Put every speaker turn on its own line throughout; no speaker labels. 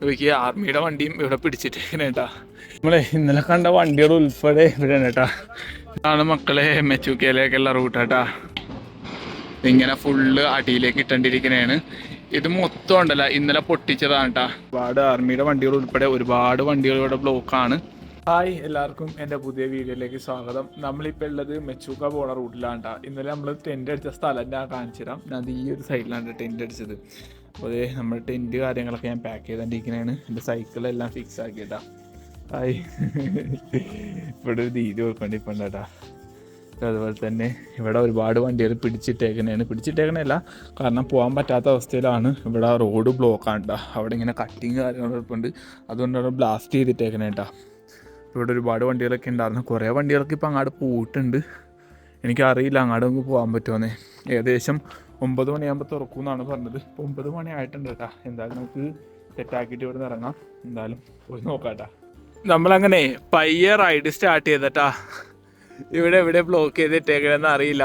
ഇവയ്ക്ക് ആർമിയുടെ വണ്ടിയും ഇവിടെ പിടിച്ചിട്ടേക്കണേ കേട്ടാ. നമ്മളെ ഇന്നലെ കണ്ട വണ്ടികൾ ഉൾപ്പെടെ ഇവിടെയാണ് കേട്ടാ. ഇതാണ് മക്കളെ മെച്ചൂക്കയിലേക്കുള്ള റൂട്ട് കേട്ടാ. ഇങ്ങനെ ഫുള്ള് അടിയിലേക്ക് ഇട്ടേണ്ടിരിക്കണേണ്. ഇത് മൊത്തം ഉണ്ടല്ല ഇന്നലെ പൊട്ടിച്ചതാണ് കേട്ടാ. ഒരുപാട് ആർമിയുടെ വണ്ടികൾ ഉൾപ്പെടെ ഒരുപാട് വണ്ടികൾ ഇവിടെ ബ്ലോക്കാണ്. ഹായ് എല്ലാവർക്കും എൻ്റെ പുതിയ വീഡിയോയിലേക്ക് സ്വാഗതം. നമ്മളിപ്പോൾ ഉള്ളത് മെച്ചൂക്ക പോണ റൂട്ടിലാണ് കേട്ടോ. ഇന്നലെ നമ്മൾ ടെൻറ്റ് അടിച്ച സ്ഥലം ഞാൻ കാണിച്ചു തരാം. ഞാൻ ഈ ഒരു സൈഡിലാണ് ടെൻറ്റ് അടിച്ചത്. അപ്പോൾ അതേ നമ്മുടെ ടെൻറ്റ് കാര്യങ്ങളൊക്കെ ഞാൻ പാക്ക് ചെയ്തുകൊണ്ടിരിക്കുന്നതാണ്. എൻ്റെ സൈക്കിളെല്ലാം ഫിക്സ് ആക്കിയിട്ടാ. ഹായ് ഇവിടെ ഒരു ദീതി കൊടുക്കേണ്ടിപ്പുണ്ട് കേട്ടാ. അതുപോലെ തന്നെ ഇവിടെ ഒരുപാട് വണ്ടികൾ പിടിച്ചിട്ടേക്കണല്ല, കാരണം പോകാൻ പറ്റാത്ത അവസ്ഥയിലാണ്. ഇവിടെ റോഡ് ബ്ലോക്കാണ് കേട്ടോ. അവിടെ ഇങ്ങനെ കട്ടിങ് കാര്യങ്ങളൊക്കെ ഉണ്ട്, അതുകൊണ്ട് അവിടെ ബ്ലാസ്റ്റ് ചെയ്തിട്ടേക്കണേ കേട്ടോ. ഇവിടെ ഒരുപാട് വണ്ടികളൊക്കെ ഉണ്ടായിരുന്നു. കുറേ വണ്ടികളൊക്കെ ഇപ്പോൾ അങ്ങോട്ട് പോയിട്ടുണ്ട്. എനിക്കറിയില്ല അങ്ങോട്ട് നമുക്ക് പോകാൻ പറ്റുമെന്നേ. ഏകദേശം 9 മണിയാകുമ്പോൾ തുറക്കും എന്നാണ് പറഞ്ഞത്. ഇപ്പോൾ 9 മണി ആയിട്ടുണ്ട് കേട്ടോ. എന്തായാലും നമുക്ക് സെറ്റാക്കിയിട്ട് ഇവിടെ നിന്ന് ഇറങ്ങാം. എന്തായാലും പോയി നോക്കാം കേട്ടോ. നമ്മളങ്ങനെ പയ്യെ റൈഡ് സ്റ്റാർട്ട് ചെയ്തട്ടാ. ഇവിടെ എവിടെ ബ്ലോക്ക് ചെയ്തിട്ടേക്കണെന്ന് അറിയില്ല.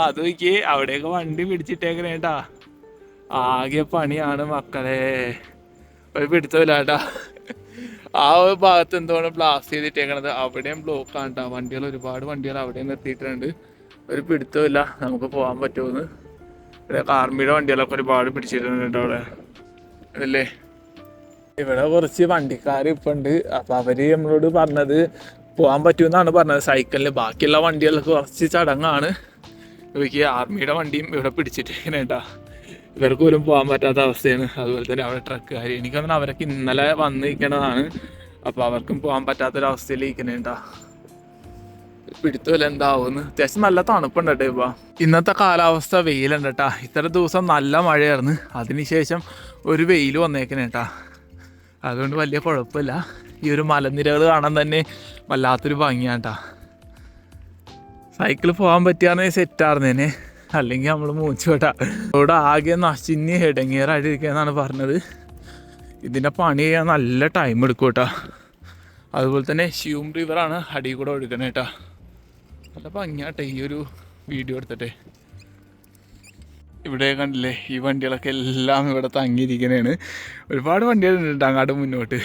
അത് നോക്കി അവിടെയൊക്കെ വണ്ടി പിടിച്ചിട്ടേക്കണേ കേട്ടാ. ആകെ പണിയാണ് മക്കളെ, ഒരു പിടുത്തമില്ല കേട്ടാ. ആ ഒരു ഭാഗത്ത് എന്തുകൊണ്ട് ബ്ലാസ്റ്റ് ചെയ്തിട്ടേക്കണത്, അവിടെയും ബ്ലോക്കാണ് കേട്ടോ. വണ്ടികൾ ഒരുപാട് വണ്ടികൾ അവിടെയും നിർത്തിയിട്ടുണ്ട്. ഒരു പിടുത്തമില്ല നമുക്ക് പോകാൻ പറ്റുമെന്ന്. ഇവിടെ ആർമിയുടെ വണ്ടികളൊക്കെ ഒരുപാട് പിടിച്ചിട്ടുണ്ട് കേട്ടോ അവിടെ അതല്ലേ. ഇവിടെ കുറച്ച് വണ്ടിക്കാർ ഇപ്പം ഉണ്ട്. അപ്പം അവർ നമ്മളോട് പറഞ്ഞത് പോകാൻ പറ്റുമെന്നാണ് പറഞ്ഞത് സൈക്കിളിൽ. ബാക്കിയുള്ള വണ്ടികൾക്ക് കുറച്ച് ചടങ്ങാണ്. ഇവയ്ക്ക് ആർമിയുടെ വണ്ടിയും ഇവിടെ പിടിച്ചിട്ടേക്കണേ കേട്ടോ. ഇവർക്ക് പോലും പോകാൻ പറ്റാത്ത അവസ്ഥയാണ്. അതുപോലെ തന്നെ അവിടെ ട്രക്കുകാർ, എനിക്ക് തോന്നുന്നു അവരൊക്കെ ഇന്നലെ വന്നിരിക്കണതാണ്. അപ്പോൾ അവർക്കും പോകാൻ പറ്റാത്തൊരവസ്ഥയിൽ ഇരിക്കണേ കേട്ടോ. പിടുത്തമില്ല എന്താവുമെന്ന്. അത്യാവശ്യം നല്ല തണുപ്പുണ്ട് കേട്ടോ. ഇപ്പോൾ ഇന്നത്തെ കാലാവസ്ഥ വെയിലുണ്ട് കേട്ടോ. ഇത്ര ദിവസം നല്ല മഴയായിരുന്നു, അതിനുശേഷം ഒരു വെയിൽ വന്നേക്കണേ കേട്ടോ. അതുകൊണ്ട് വലിയ കുഴപ്പമില്ല. ഈ ഒരു മലനിരകൾ കാണാൻ തന്നെ വല്ലാത്തൊരു ഭംഗിയാണ് കേട്ടോ. സൈക്കിൾ പോകാൻ പറ്റിയാണെങ്കിൽ സെറ്റാർന്നേനെ, അല്ലെങ്കിൽ നമ്മൾ മൂച്ചു കേട്ടാ. ഇവിടെ ആകെ നശിഞ്ഞ് ഇടങ്ങേറായിട്ടിരിക്കുകയെന്നാണ് പറഞ്ഞത്. ഇതിൻ്റെ പണി ചെയ്യാൻ നല്ല ടൈം എടുക്കും കേട്ടോ. അതുപോലെ തന്നെ ഷ്യൂം റിവറാണ് അടിയിൽ കൂടെ ഒഴുകണേ കേട്ടോ. നല്ല ഭംഗിയാട്ടെ ഈ ഒരു വീഡിയോ എടുത്തിട്ടെ. ഇവിടെ കണ്ടില്ലേ ഈ വണ്ടികളൊക്കെ എല്ലാം ഇവിടെ തങ്ങിയിരിക്കുന്നതാണ്. ഒരുപാട് വണ്ടികളുണ്ട് അങ്ങോട്ട് മുന്നോട്ട്.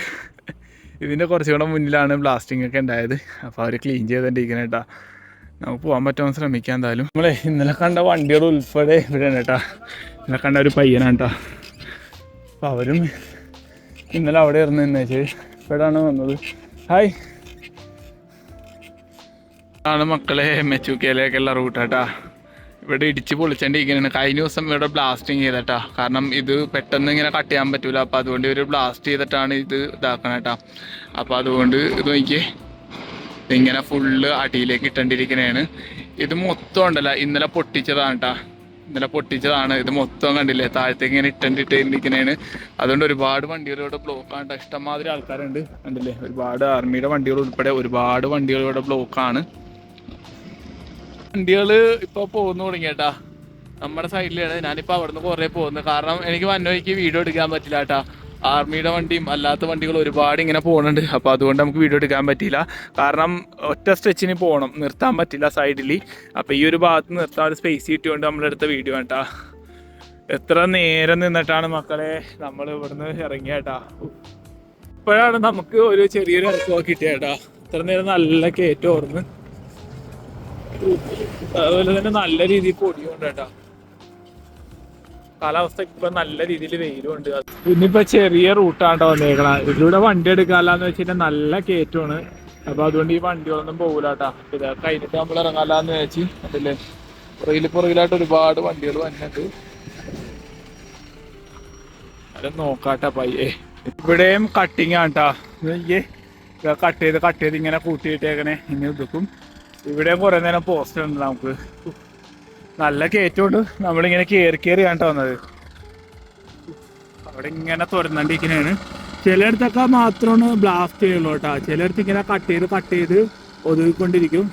ഇതിൻ്റെ കുറച്ചുകൂടെ മുന്നിലാണ് ബ്ലാസ്റ്റിംഗ് ഒക്കെ ഉണ്ടായത്. അപ്പോൾ അവർ ക്ലീൻ ചെയ്തുകൊണ്ടിരിക്കുന്നത് കേട്ടോ. നമുക്ക് പോകാൻ പറ്റുമെന്ന് ശ്രമിക്കാം. എന്തായാലും നമ്മളെ ഇന്നലെ കണ്ട വണ്ടികൾ ഉൾപ്പെടെ ഇവിടെയാണ് കേട്ടോ. ഇന്നലെ കണ്ട ഒരു പയ്യനാണ് കേട്ടോ. അപ്പോൾ അവരും ഇന്നലെ അവിടെ ഇരുന്ന് എന്നുവെച്ച് ഇവിടെയാണ് വന്നത്. ഹായ്, ആണ് മക്കളെ മെച്ചൂക്കയിലേക്കുള്ള റൂട്ട് കേട്ടോ. ഇവിടെ ഇടിച്ച് പൊളിച്ചോണ്ടിരിക്കുന്നതാണ്. കഴിഞ്ഞ ദിവസം ഇവിടെ ബ്ലാസ്റ്റിങ് ചെയ്തട്ടാ. കാരണം ഇത് പെട്ടെന്ന് ഇങ്ങനെ കട്ട് ചെയ്യാൻ പറ്റൂല. അപ്പോൾ അതുകൊണ്ട് ഇവർ ബ്ലാസ്റ്റ് ചെയ്തിട്ടാണ് ഇത് ഇതാക്കണം കേട്ടോ. അപ്പോൾ അതുകൊണ്ട് ഇത് നോക്കിയേ ഇങ്ങനെ ഫുള്ള് അടിയിലേക്ക് ഇട്ടേണ്ടിരിക്കണേണ്. ഇത് മൊത്തം ഉണ്ടല്ല ഇന്നലെ പൊട്ടിച്ചതാണ് കേട്ടോ. ഇന്നലെ പൊട്ടിച്ചതാണ്. ഇത് മൊത്തം കണ്ടില്ലേ താഴത്തേക്ക് ഇങ്ങനെ ഇട്ടേണ്ടിരിക്കണേണ്. അതുകൊണ്ട് ഒരുപാട് വണ്ടികൾ ഇവിടെ ബ്ലോക്കാണ് കേട്ടോ. ഇഷ്ടംമാതിരി ആൾക്കാരുണ്ട് കണ്ടില്ലേ. ഒരുപാട് ആർമിയുടെ വണ്ടികൾ ഉൾപ്പെടെ ഒരുപാട് വണ്ടികൾ ഇവിടെ ബ്ലോക്കാണ്. വണ്ടികൾ ഇപ്പോൾ പോകുന്നു തുടങ്ങിയേട്ടാ. നമ്മുടെ സൈഡിലാണ്. ഞാനിപ്പോൾ അവിടെ നിന്ന് കുറേ പോകുന്നത്. കാരണം എനിക്ക് വന്നവയ്ക്ക് വീഡിയോ എടുക്കാൻ പറ്റില്ല കേട്ടാ. ആർമിയുടെ വണ്ടിയും അല്ലാത്ത വണ്ടികൾ ഒരുപാട് ഇങ്ങനെ പോകുന്നുണ്ട്. അപ്പോൾ അതുകൊണ്ട് നമുക്ക് വീഡിയോ എടുക്കാൻ പറ്റിയില്ല. കാരണം ഒറ്റ സ്ട്രെച്ചിന് പോകണം, നിർത്താൻ പറ്റില്ല സൈഡിൽ. അപ്പോൾ ഈ ഒരു ഭാഗത്ത് നിർത്താൻ ഒരു സ്പേസ് കിട്ടിയോണ്ട് നമ്മളെടുത്ത വീഡിയോ കേട്ടാ. എത്ര നേരം നിന്നിട്ടാണ് മക്കളെ നമ്മൾ ഇവിടുന്ന് ഇറങ്ങിയേട്ടാ. ഇപ്പോഴാണ് നമുക്ക് ഒരു ചെറിയൊരു ഇറക്കമൊക്കെ കിട്ടിയേട്ടാ. ഇത്ര നേരം നല്ല കയറ്റം ഓർന്ന്. അതുപോലെ തന്നെ നല്ല രീതിയിൽ പൊടിയുണ്ട് കേട്ടോ. കാലാവസ്ഥ ഇപ്പൊ നല്ല രീതിയിൽ വെയിലും ഉണ്ട്. ഇന്നിപ്പോ ചെറിയ റൂട്ടാണ്ടോ വന്നേക്കണം. ഇതിലൂടെ വണ്ടി എടുക്കാല്ലാന്ന് വെച്ചിട്ട് നല്ല കയറ്റമാണ്. അപ്പൊ അതുകൊണ്ട് ഈ വണ്ടികളൊന്നും പോകൂല കേട്ടാ. ഇത് കഴിഞ്ഞിട്ട് നമ്മൾ ഇറങ്ങാല്ലാന്ന് വെച്ച് അതല്ലേ. പുറകിലായിട്ട് ഒരുപാട് വണ്ടികൾ വന്നിട്ട് അത് നോക്കാട്ടാ പയ്യെ. ഇവിടെയും കട്ടിങ് ആട്ടാ. കട്ട് ചെയ്ത് ഇങ്ങനെ കൂട്ടിയിട്ടേക്കണേ. ഇനി ഇതൊക്കും ഇവിടെയും കുറേ നേരം പോസ്റ്റർ ഉണ്ട്. നമുക്ക് നല്ല കയറ്റമുണ്ട്. നമ്മളിങ്ങനെ കയറി കാണിട്ട് വന്നത്. അവിടെ ഇങ്ങനെ തുറന്നണ്ടിരിക്കുന്നതാണ്. ചിലയിടത്തൊക്കെ മാത്രമാണ് ബ്ലാസ്റ്റ് ചെയ്യുള്ളൂ കേട്ടോ. ചിലയിടത്ത് ഇങ്ങനെ കട്ട് ചെയ്ത് ഒതുക്കിക്കൊണ്ടിരിക്കും.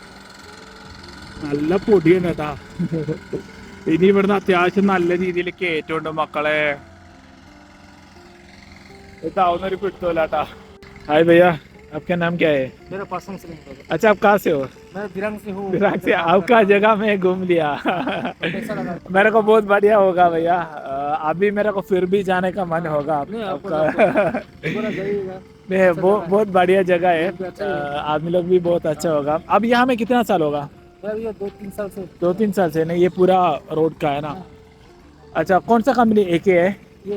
നല്ല പൊടിയാണ് കേട്ടാ. ഇനി ഇവിടുന്ന് അത്യാവശ്യം നല്ല രീതിയിൽ കയറ്റമുണ്ട് മക്കളെ. ഇതാവുന്നൊരു പിടുത്തമില്ല കേട്ടാ. ഹായ് ഭയ്യ, आपका नाम क्या है?
मेरा पास से।
अच्छा, आप कहाँ से हो?
मैं दिरांग से हूँ।
दिरांग से। आपका जगह में घूम लिया। मेरे को बहुत बढ़िया होगा भैया। अभी मेरे को फिर भी जाने का मन होगा आपका। नहीं, बहुत बढ़िया जगह है, आदमी लोग भी बहुत अच्छा होगा। अब यहाँ में कितना साल होगा?
ये 2-3 साल से।
2-3 साल से नहीं, ये पूरा रोड का है ना? अच्छा, कौन सा कंपनी? एक है,
ये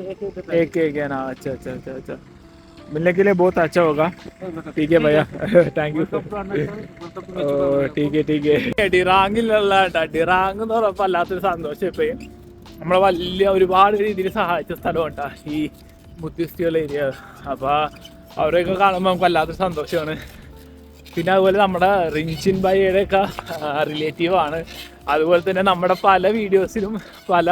एक है ना? अच्छा अच्छा अच्छा अच्छा, मिलने के लिए बहुत अच्छा होगा। ठीक है भैया, താങ്ക് യു. ठीक है. ഡിറാങ്ങിലുള്ള ഡിറാങ് എന്ന് പറഞ്ഞപ്പോൾ വല്ലാത്തൊരു സന്തോഷം. ഇപ്പം നമ്മളെ വലിയ ഒരുപാട് രീതിയിൽ സഹായിച്ച സ്ഥലം ഉണ്ടാ ഈ ബുദ്ധിസ്റ്റുള്ള ഏരിയ. അപ്പോൾ അവരെയൊക്കെ കാണുമ്പോൾ നമുക്ക് വല്ലാത്തൊരു സന്തോഷമാണ്. പിന്നെ അതുപോലെ നമ്മുടെ റിൻഷിൻ ഭായിയുടെ ഒക്കെ റിലേറ്റീവാണ്. അതുപോലെ തന്നെ നമ്മുടെ പല വീഡിയോസിലും പല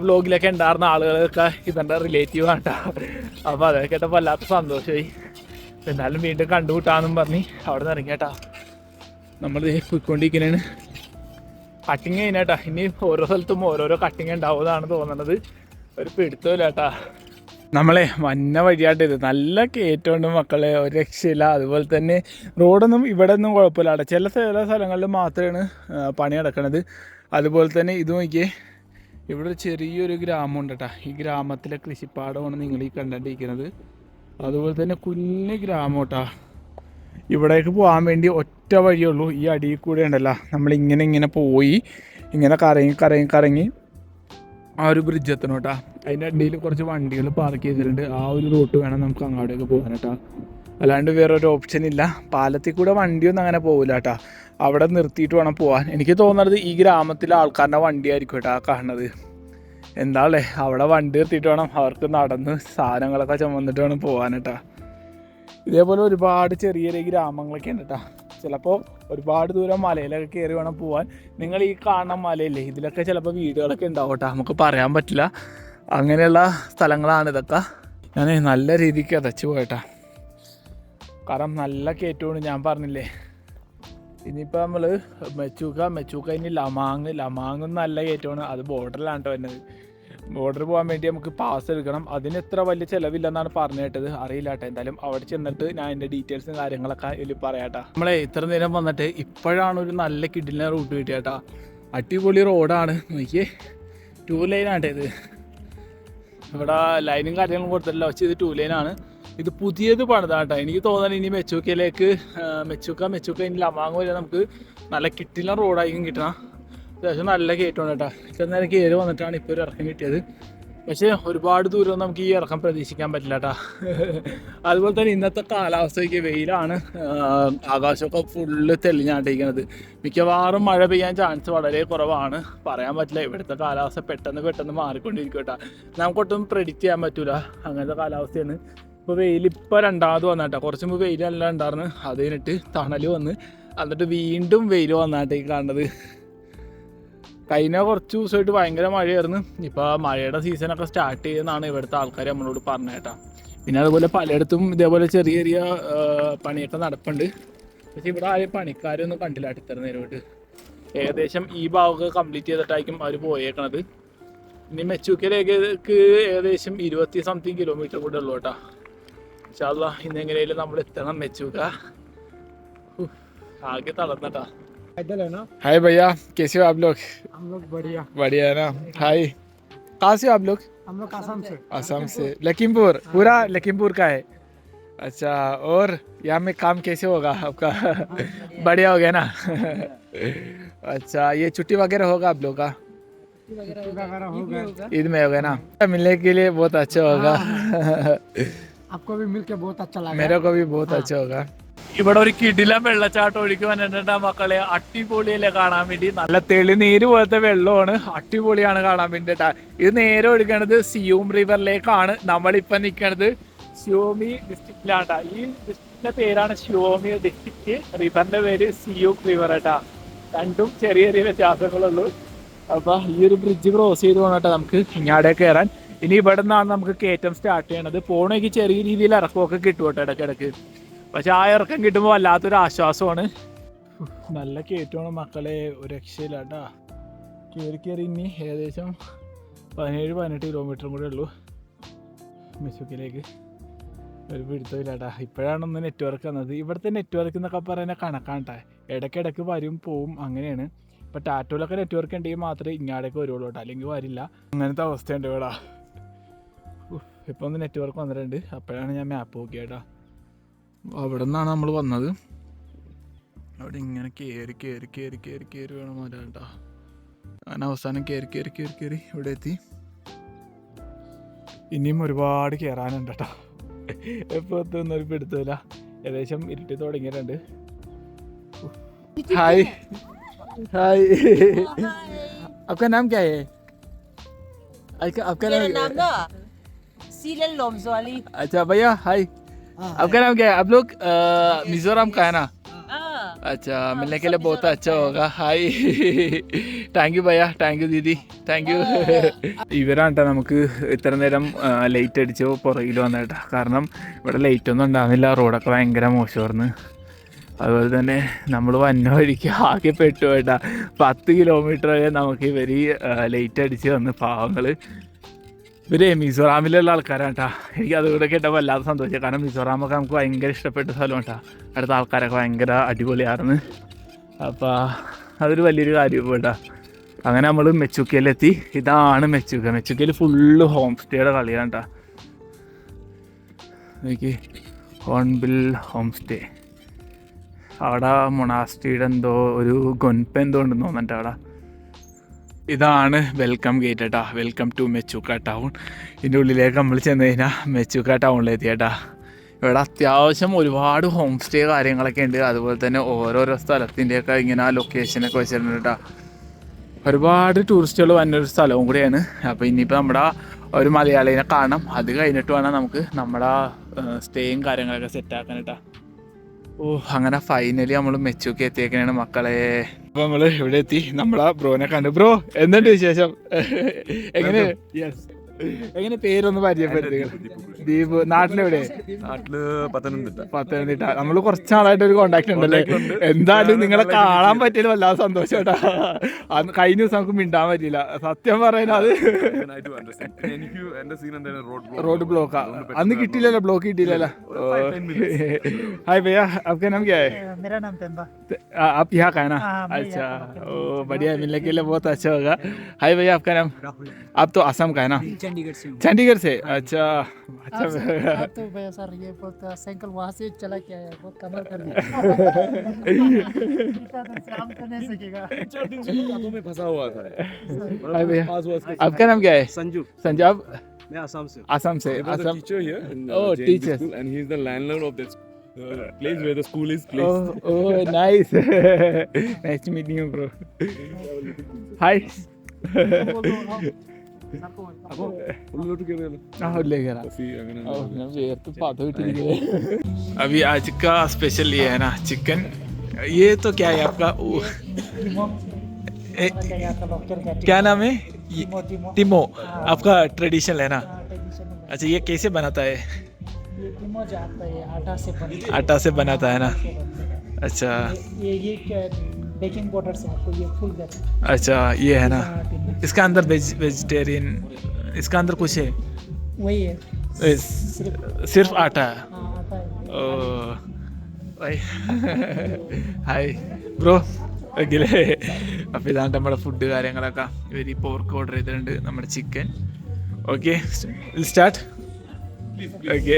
വ്ലോഗിലൊക്കെ ഉണ്ടായിരുന്ന ആളുകളൊക്കെ ഇവൻ്റെ റിലേറ്റീവാണ് കേട്ടോ. അപ്പോൾ അതൊക്കെ കേട്ടപ്പോൾ വല്ലാത്ത സന്തോഷമായി. എന്നാലും വീണ്ടും കണ്ടുകൂട്ടാന്നും പറഞ്ഞ് അവിടെ നിന്ന് ഇറങ്ങിയേട്ടാ. നമ്മൾ പോയിക്കൊണ്ടിരിക്കുന്നതാണ്. കട്ടിങ് കഴിഞ്ഞേട്ടാ. ഇനി ഓരോ സ്ഥലത്തും ഓരോരോ കട്ടിങ് ഉണ്ടാവുന്നതാണ് തോന്നുന്നത്. ഒരു പിടുത്തമില്ല കേട്ടാ. നമ്മളെ വന്ന വഴിയായിട്ട് ഇത് നല്ല കയറ്റമുണ്ട് മക്കളെ, ഒരു രക്ഷയില്ല. അതുപോലെ തന്നെ റോഡൊന്നും ഇവിടെ ഒന്നും കുഴപ്പമില്ല. ചില സ്ഥലങ്ങളിൽ മാത്രമാണ് പണി നടക്കുന്നത്. അതുപോലെ തന്നെ ഇത് നോക്കിയേ, ഇവിടെ ഒരു ചെറിയൊരു ഗ്രാമമുണ്ട് കേട്ടോ. ഈ ഗ്രാമത്തിലെ കൃഷിപ്പാടമാണ് നിങ്ങൾ ഈ കണ്ടിരിക്കുന്നത്. അതുപോലെ തന്നെ കുഞ്ഞ് ഗ്രാമം കേട്ടോ. ഇവിടേക്ക് പോകാൻ വേണ്ടി ഒറ്റ വഴിയുള്ളൂ. ഈ അടിയിൽ കൂടെ ഉണ്ടല്ലോ, നമ്മളിങ്ങനെ പോയി ഇങ്ങനെ കറങ്ങി ആ ഒരു ബ്രിഡ്ജ് എത്തണം കേട്ടോ. അതിൻ്റെ അടിയിൽ കുറച്ച് വണ്ടികൾ പാർക്ക് ചെയ്തിട്ടുണ്ട്. ആ ഒരു റൂട്ട് വേണം നമുക്ക് അങ്ങോട്ടേക്ക് പോകാൻ കേട്ടോ. അല്ലാണ്ട് വേറൊരു ഓപ്ഷൻ ഇല്ല. പാലത്തിൽ കൂടെ വണ്ടിയൊന്നും അങ്ങനെ പോകില്ല കേട്ടോ. അവിടെ നിർത്തിയിട്ട് വേണം പോകാൻ. എനിക്ക് തോന്നുന്നത് ഈ ഗ്രാമത്തിലെ ആൾക്കാരുടെ വണ്ടിയായിരിക്കും കേട്ടോ ആ കാണുന്നത്. എന്താണല്ലേ, അവിടെ വണ്ടി നിർത്തിയിട്ട് വേണം അവർക്ക് നടന്ന് സാധനങ്ങളൊക്കെ ചുമന്നിട്ട് വേണം പോകാൻ കേട്ടോ. ഇതേപോലെ ഒരുപാട് ചെറിയ ചെറിയ ഗ്രാമങ്ങളൊക്കെ ഉണ്ട് കേട്ടോ. ചിലപ്പോൾ ഒരുപാട് ദൂരം മലയിലൊക്കെ കയറി വേണം പോകാൻ. നിങ്ങൾ ഈ കാണുന്ന മലയില്ലേ, ഇതിലൊക്കെ ചിലപ്പോൾ വീടുകളൊക്കെ ഉണ്ടാവും കേട്ടോ. നമുക്ക് പറയാൻ പറ്റില്ല. അങ്ങനെയുള്ള സ്ഥലങ്ങളാണ് ഇതൊക്കെ. ഞാൻ നല്ല രീതിക്ക് അതച്ച് പോയിട്ടാ. കാരണം നല്ല കയറ്റമാണ്, ഞാൻ പറഞ്ഞില്ലേ. ഇനിയിപ്പോൾ നമ്മൾ മെച്ചൂക്ക ഇനി ലമാങ് നല്ല കയറ്റമാണ്. അത് ബോർഡറിലാണ് കേട്ടോ വരുന്നത്. ബോർഡർ പോകാൻ വേണ്ടി നമുക്ക് പാസ് എടുക്കണം. അതിന് ഇത്ര വലിയ ചിലവില്ലെന്നാണ് പറഞ്ഞു കേട്ടത്. അറിയില്ല കേട്ടോ. എന്തായാലും അവിടെ ചെന്നിട്ട് ഞാൻ അതിൻ്റെ ഡീറ്റെയിൽസും കാര്യങ്ങളൊക്കെ ഇതിൽ പറയാട്ടോ. നമ്മളെ ഇത്ര നേരം വന്നിട്ട് ഇപ്പോഴാണ് ഒരു നല്ല കിഡിലിനെ റൂട്ട് കിട്ടിയേട്ടാ. അടിപൊളി റോഡാണ്. നോക്കിയേ, 2 ലൈനാണ് ഇത്. ഇവിടെ ലൈനും കാര്യങ്ങളും കൊടുത്തിട്ടില്ല, പക്ഷേ ഇത് 2 ലൈനാണ്. ഇത് പുതിയത് പണിതാട്ടോ. എനിക്ക് തോന്നുന്നത് ഇനി മെച്ചൂക്ക ഇനി ലമാങ് വരെ നമുക്ക് നല്ല കിട്ടില്ല റോഡായിരിക്കും കിട്ടണം. അത്യാവശ്യം നല്ല കയറ്റമാണ് കേട്ടോ. ഇത്ര നേരം കയറി വന്നിട്ടാണ് ഇപ്പോൾ ഒരു ഇറക്കം കിട്ടിയത്. പക്ഷേ ഒരുപാട് ദൂരം നമുക്ക് ഈ ഇറക്കം പ്രതീക്ഷിക്കാൻ പറ്റില്ല കേട്ടോ. അതുപോലെ തന്നെ ഇന്നത്തെ കാലാവസ്ഥയ്ക്ക് വെയിലാണ്. ആകാശമൊക്കെ ഫുള്ള് തെളിഞ്ഞാണ്ടിരിക്കുന്നത്. മിക്കവാറും മഴ പെയ്യാൻ ചാൻസ് വളരെ കുറവാണ്. പറയാൻ പറ്റില്ല. ഇവിടുത്തെ കാലാവസ്ഥ പെട്ടെന്ന് മാറിക്കൊണ്ടിരിക്കും കേട്ടോ. നമുക്കൊട്ടും പ്രെഡിക്റ്റ് ചെയ്യാൻ പറ്റില്ല. അങ്ങനത്തെ കാലാവസ്ഥയാണ്. ഇപ്പോൾ വെയിലിപ്പോൾ രണ്ടാമത് വന്നാട്ടോ. കുറച്ച് മുമ്പ് വെയിലല്ല ഉണ്ടായിരുന്നു. അത് കഴിഞ്ഞിട്ട് തണൽ വന്ന് എന്നിട്ട് വീണ്ടും വെയിൽ വന്നാട്ടെ ഈ കാണുന്നത്. കഴിഞ്ഞ കുറച്ച് ദിവസമായിട്ട് ഭയങ്കര മഴയായിരുന്നു. ഇപ്പോൾ മഴയുടെ സീസണൊക്കെ സ്റ്റാർട്ട് ചെയ്യുന്നതാണ് ഇവിടുത്തെ ആൾക്കാർ നമ്മളോട് പറഞ്ഞേട്ടാ. പിന്നെ അതുപോലെ പലയിടത്തും ഇതേപോലെ ചെറിയ ചെറിയ പണിയൊക്കെ നടപ്പുണ്ട്. പക്ഷേ ഇവിടെ ആരും പണിക്കാരൊന്നും കണ്ടില്ല ഇത്ര നേരമായിട്ട്. ഏകദേശം ഈ ഭാഗമൊക്കെ കംപ്ലീറ്റ് ചെയ്തിട്ടായിരിക്കും അവർ പോയേക്കണത്. ഇനി മെച്ചൂക്കലേക്ക് ഏകദേശം 20-something കിലോമീറ്റർ കൂടെ ഉള്ളൂ കേട്ടോ. ഇൻഷാ അല്ലാഹ് ഇന്ന് എങ്ങനെയായാലും നമ്മൾ എത്തണം മെച്ചൂക്ക. ആകെ തളർന്നട്ടാ. हाय भैया, कैसे हो आप लोग?
हम लोग बढ़िया
बढ़िया है ना. हाय, कहाँ से हो आप लोग?
हम लोग
असम से. लखीमपुर, पूरा लखीमपुर का है. अच्छा, और यहाँ में काम कैसे होगा आपका? बढ़िया हो गया ना. अच्छा, ये छुट्टी वगैरह होगा आप लोग का? ईद में होगा ना. मिलने के लिए बहुत अच्छा होगा.
आपको भी मिलके बहुत अच्छा लगा.
मेरे को भी बहुत अच्छा होगा. ഇവിടെ ഒരു കിടിലം വെള്ളച്ചാട്ടം ഒഴുക്കി വന്നിട്ടുണ്ട് മക്കളെ. അടിപൊളിയല്ലേ കാണാൻ വേണ്ടി. നല്ല തെളിനീര് പോലത്തെ വെള്ളമാണ്. അടിപൊളിയാണ് കാണാൻ വേണ്ടിട്ടാ. ഇത് നേരെ ഒഴുകണത് സിയോം റിവറിലേക്കാണ്. നമ്മളിപ്പം നിൽക്കണത് ഷിയോമി ഡിസ്ട്രിക്റ്റിലാണ്ടാ. ഈ ഡിസ്ട്രിക്റ്റിന്റെ പേരാണ് ഷിയോമി ഡിസ്ട്രിക്റ്റ്. റിവറിന്റെ പേര് സിയോം റിവർ കേട്ടാ. രണ്ടും ചെറിയ ചെറിയ വ്യത്യാസങ്ങളുള്ളൂ. അപ്പൊ ഈ ഒരു ബ്രിഡ്ജ് ക്രോസ് ചെയ്ത് പോകണട്ടാ നമുക്ക് ഇങ്ങാടെ കയറാൻ. ഇനി ഇവിടെ നിന്നാണ് നമുക്ക് കയറ്റം സ്റ്റാർട്ട് ചെയ്യണത്. പോണെങ്കിൽ ചെറിയ രീതിയിൽ ഇറക്കമൊക്കെ കിട്ടും കേട്ടോ ഇടയ്ക്കിടയ്ക്ക്. പക്ഷെ ആ ഇറക്കം കിട്ടുമ്പോൾ വല്ലാത്തൊരു ആശ്വാസമാണ്. നല്ല കയറ്റമാണ് മക്കളെ, ഒരു രക്ഷയില്ല കേട്ടാ. കയറി ഇനി ഏകദേശം 17-18 കിലോമീറ്ററും കൂടെ ഉള്ളൂ മെച്ചൂക്കിലേക്ക്. ഒരു പിടുത്തമില്ല കേട്ടാ. ഇപ്പോഴാണ് ഒന്ന് നെറ്റ്വർക്ക് വന്നത്. ഇവിടുത്തെ നെറ്റ്വർക്ക് എന്നൊക്കെ പറയുന്ന കണക്കാണ് കേട്ടോ. ഇടയ്ക്കിടയ്ക്ക് വരും പോവും അങ്ങനെയാണ്. അപ്പോൾ ടാറ്റോയിലൊക്കെ നെറ്റ്വർക്ക് ഉണ്ടെങ്കിൽ മാത്രമേ ഇങ്ങാടേക്ക് വരുള്ളൂ കേട്ടോ, അല്ലെങ്കിൽ വരില്ല. അങ്ങനത്തെ അവസ്ഥയുണ്ട് ഇവിടെ. ഇപ്പോൾ ഒന്ന് നെറ്റ്വർക്ക് വന്നിട്ടുണ്ട്. അപ്പോഴാണ് ഞാൻ മാപ്പ് നോക്കിയേട്ടാ. അവിടെ നിന്നാണ് നമ്മൾ വന്നത്. അവിടെ ഇങ്ങനെ കയറി വേണം വരാൻ കേട്ടോ. അങ്ങനെ അവസാനം കയറി ഇവിടെ എത്തി. ഇനിയും ഒരുപാട് കയറാനുണ്ട് കേട്ടോ. എപ്പോൾ എത്തുന്നൊരു പിടുത്തമില്ല. ഏകദേശം ഇരുട്ടി തുടങ്ങിയിട്ടുണ്ട്. ഹായ് ഹായ്, आपका नाम क्या है? आपका नाम
ना सीरियल लोमजवाली।
अच्छा भैया हाय, आपका नाम क्या है? आप लोग मिजोरम का है ना? अच्छा, मिलने के लिए बहुत अच्छा होगा. ഹായ്, താങ്ക് യു ഭയ്യ, താങ്ക് യു ദീദി, താങ്ക് യു. ഇവരാണ് കേട്ടോ നമുക്ക് ഇത്ര നേരം ലൈറ്റ് അടിച്ച് പുറകിൽ വന്നേട്ടാ. കാരണം ഇവിടെ ലൈറ്റ് ഒന്നും ഉണ്ടാകുന്നില്ല, റോഡൊക്കെ ഭയങ്കര മോശമായിരുന്നു. അതുപോലെ തന്നെ നമ്മൾ വന്ന വഴിക്ക് ആകെ പെട്ടു കേട്ടാ. 10 കിലോമീറ്റർ വരെ നമുക്ക് ഇവർ ലൈറ്റ് അടിച്ച് വന്ന് പാവങ്ങൾ. ഇവർ മിസോറാമിലുള്ള ആൾക്കാരാണ് കേട്ടോ. എനിക്ക് അതുകൂടെ കേട്ടപ്പോൾ വല്ലാതെ സന്തോഷം. കാരണം മിസോറാമൊക്കെ നമുക്ക് ഭയങ്കര ഇഷ്ടപ്പെട്ട സ്ഥലമാണ് കേട്ടോ. അടുത്ത ആൾക്കാരൊക്കെ ഭയങ്കര അടിപൊളിയായിരുന്നു. അപ്പോൾ അതൊരു വലിയൊരു കാര്യം കേട്ടോ. അങ്ങനെ നമ്മൾ മെച്ചൂക്കയിലെത്തി. ഇതാണ് മെച്ചൂക്കയിൽ ഫുള്ള് ഹോം സ്റ്റേയുടെ കളിയാണ് കേട്ടോ. എനിക്ക് ഹോൺബിൽ ഹോം സ്റ്റേ. അവിടെ മൊണാസ്ട്രിയുടെ എന്തോ ഒരു ഗൊൻപ എന്തോ ഉണ്ടെന്ന് തോന്നിട്ട് അവിടെ. ഇതാണ് വെൽക്കം ഗേറ്റ് കേട്ടാ. Welcome to Mechuka town. ഇതിൻ്റെ ഉള്ളിലേക്ക് നമ്മൾ ചെന്ന് കഴിഞ്ഞാൽ മെച്ചൂക്ക ടൗണിലെത്തി കേട്ടാ. ഇവിടെ അത്യാവശ്യം ഒരുപാട് ഹോം സ്റ്റേ കാര്യങ്ങളൊക്കെ ഉണ്ട്. അതുപോലെ തന്നെ ഓരോരോ സ്ഥലത്തിൻ്റെയൊക്കെ ഇങ്ങനെ ലൊക്കേഷനൊക്കെ വെച്ചിട്ടുണ്ട് കേട്ടോ. ഒരുപാട് ടൂറിസ്റ്റുകൾ വന്നൊരു സ്ഥലവും കൂടിയാണ്. അപ്പോൾ ഇനിയിപ്പോൾ നമ്മുടെ ഒരു മലയാളീനെ കാണാം. അത് കഴിഞ്ഞിട്ട് വേണം നമുക്ക് നമ്മുടെ സ്റ്റേയും കാര്യങ്ങളൊക്കെ സെറ്റാക്കാൻ കേട്ടോ. ഓ, അങ്ങനെ ഫൈനലി നമ്മൾ മെച്ചൂക്ക് എത്തിയേക്കാണ് മക്കളെ. അപ്പോൾ നമ്മൾ ഇവിടെ എത്തി. നമ്മളാ ബ്രോനെ കണ്ടു. ബ്രോ എന്തുണ്ട് വിശേഷം? എങ്ങനെ പേരൊന്ന് പരിചയപ്പെടുത്തുക? ദീപ്. നാട്ടിലെവിടെ?
നാട്ടില് പത്തനംതിട്ട.
നമ്മൾ കുറച്ച് നാളായിട്ട് ഒരു കോണ്ടാക്ട് ഉണ്ടല്ലേ. എന്തായാലും നിങ്ങളെ കാണാൻ പറ്റിയത് വല്ലാതെ സന്തോഷം കേട്ടാ. കഴിഞ്ഞ ദിവസം നമുക്ക് മിണ്ടാൻ പറ്റിയില്ല, സത്യം പറയുന്നത്. അത് റോഡ് ബ്ലോക്കാ. അന്ന് കിട്ടിയില്ലല്ലോ, ബ്ലോക്ക് കിട്ടിയില്ലല്ലോ. हाय भैया, आपका नाम क्या है?
मेरा नाम पेम्बा।
आप यहाँ का है ना? अच्छा, ओ बढ़िया, मिलने के लिए बहुत अच्छा होगा. हाय भैया, आपका नाम? आप तो असम का है ना? चंडीगढ़ से. अच्छा अच्छा.
आप तो भैया सर ये बहुत साइकिल वहाँ से चला के आया, बहुत कमर कर दिया। काम तो नहीं सकेगा।
में फंसा हुआ था।
हाय भैया, आपका नाम क्या है?
संजू.
संजू. आप?
मैं आसाम से.
असम से. Assam.
teacher here in
Oh,
JNB
teacher.
school, and he is the landlord of this place where the school is placed.
Oh, nice. Nice to meet you, bro. Hi.
ഉള്ളിലോട്ട് കയറിയാലോ?
अभी आज का स्पेशल ये है ना चिकन. ये तो क्या है आपका? क्या नाम है? टिमो. आपका ट्रेडिशनल है ना? अच्छा, ये कैसे बनाता है?
ये टिमो जो आता है
आटा से बनाता है ना? अच्छा
ये बेकिंग पाउडर से आपको ये फुल देता है।
अच्छा, ये है ना. इसका अंदर वेजिटेरियन इसका अंदर कुछ है?
वही है,
सिर्फ आटा है.
हाँ आता है।
ഓ ഹായ് ബ്രോ. എങ്കിലേ അപ്പോൾ ഇതാണ് നമ്മുടെ ഫുഡ് കാര്യങ്ങളൊക്കെ. ഇവർ പോർക്ക് ഓർഡർ ചെയ്തിട്ടുണ്ട്, നമ്മുടെ ചിക്കൻ. Okay, start. ഓക്കെ.